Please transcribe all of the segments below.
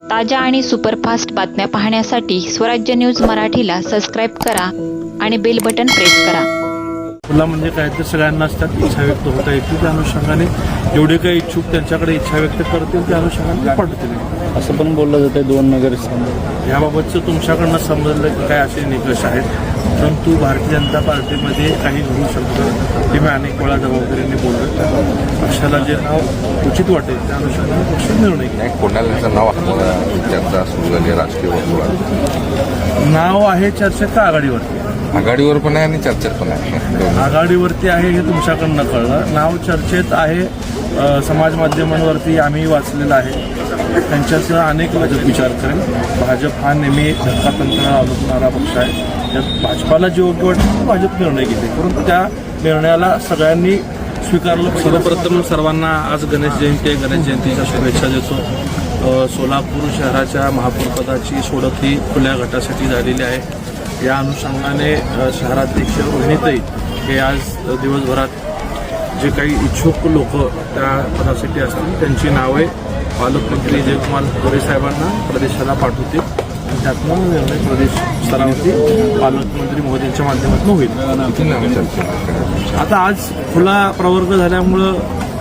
ताज्या आणि सुपरफास्ट बातम्या पाहण्यासाठी स्वराज्य न्यूज मराठीला सबस्क्राईब करा आणि बेल बटन प्रेस करा. फुला म्हणजे काय तर सगळ्यांना असतात इच्छा व्यक्त होता येतील त्या अनुषंगाने जेवढे काही इच्छुक त्यांच्याकडे इच्छा व्यक्त करतील त्या अनुषंगाने पाठवतील. असं पण बोललं जातं 2 नगरसेवक याबाबतचं तुमच्याकडनं समजलं की काय असे निकष आहेत, परंतु भारतीय जनता पार्टीमध्ये काही घडू शकतं ते मी अनेक वेळा जबाबदारीने बोललो. पक्षाला जे नाव उचित वाटेल त्या अनुषंगाने पक्ष निर्णय घेईल. कोणाचं नाव चर्चा सुरू झाली राजकीय वर्तुळात. नाव आहे चर्चेत आघाडीवरती, आघाडीवर पण आहे आणि चर्चेत पण आहे. आघाडीवरती आहे हे तुमच्याकडनं कळलं. नाव चर्चेत आहे, समाज माध्यमांवरती आम्ही वाचलेलं आहे. त्यांच्यासह अनेक भाजप विचार करेल. भाजप हा नेहमी धक्कातंत्राला अवलंबणारा पक्ष आहे. त्यात भाजपाला जे योग्य वाटतं भाजप निर्णय घेते, परंतु त्या निर्णयाला सगळ्यांनी स्वीकारलं. सर्वप्रथम सर्वांना आज गणेश जयंती आहे. गणेश जयंतीच्या शुभेच्छा देतो. सोलापूर शहराच्या महापौरपदाची सोडत ही खुल्या गटासाठी झालेली आहे. या अनुषंगाने शहराध्यक्ष रोहिणीताई हे आज दिवसभरात जे काही इच्छुक लोक त्या पदासाठी असतील त्यांची नावे पालकमंत्री जयकुमार गोरे साहेबांना प्रदेशाला पाठवतील आणि त्यातून निर्णय प्रदेश स्तरावरती पालकमंत्री महोदयांच्या माध्यमातून होईल. आता आज खुला प्रवर्ग झाल्यामुळं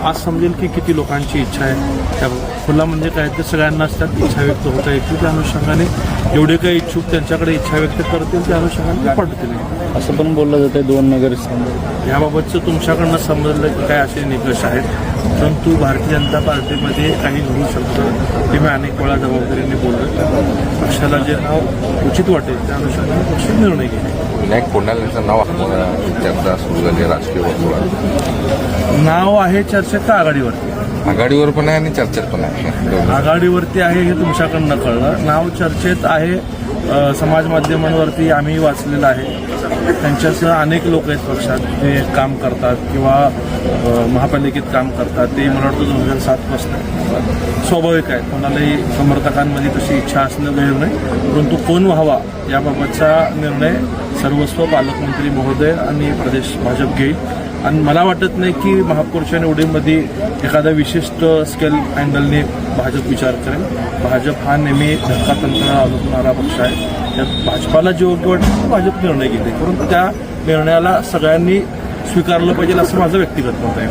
आज समजेल की किती लोकांची इच्छा आहे. त्या खुला म्हणजे काय तर सगळ्यांना असतात इच्छा व्यक्त होता येतील त्या अनुषंगाने जेवढे काही इच्छुक त्यांच्याकडे इच्छा व्यक्त करतील त्या अनुषंगाने पाठवतील. असं पण बोललं जातं 2 नगरसेवक याबाबतचं तुमच्याकडनं समजलं की काय असे निकष आहेत, परंतु भारतीय जनता पार्टीमध्ये काही घडू शकतं ते मी अनेक वेळा जबाबदारीने बोललो. पक्षाला जे नाव उचित वाटेल त्या अनुषंगाने पक्ष निर्णय घेईल. विनायक कोणाचं नाव चर्चा सुरू झाली राजकीय वर्तुळात. नाव आहे चर्चेत आघाडीवरती, आघाडीवर पण आहे आणि चर्चेत पण आहे. आघाडीवरती आहे हे तुमच्याकडनं कळलं. नाव चर्चेत आहे, समाज माध्यमांवरती आम्ही वाचलेलं आहे. त्यांच्यासह अनेक लोक आहेत पक्षात जे काम करतात किंवा महापालिकेत काम करतात. ते मला वाटतं 2007 पासून स्वाभाविक आहे. कोणालाही समर्थकांमध्ये तशी इच्छा असणं गैर नाही, परंतु कोण व्हावा याबाबतचा निर्णय सर्वस्व पालकमंत्री महोदय आणि प्रदेश भाजप घेईल. आणि मला वाटत नाही की महापौरच्या निवडीमध्ये एखादा विशिष्ट स्केल अँगलने भाजप विचार करेल. भाजप हा नेहमी धक्कातंत्राला अवलंबणारा पक्ष आहे. त्यात भाजपाला जे योग्य वाटतं भाजप निर्णय घेते, परंतु त्या निर्णयाला सगळ्यांनी स्वीकारलं पाहिजे असं माझं व्यक्तिगत मत आहे.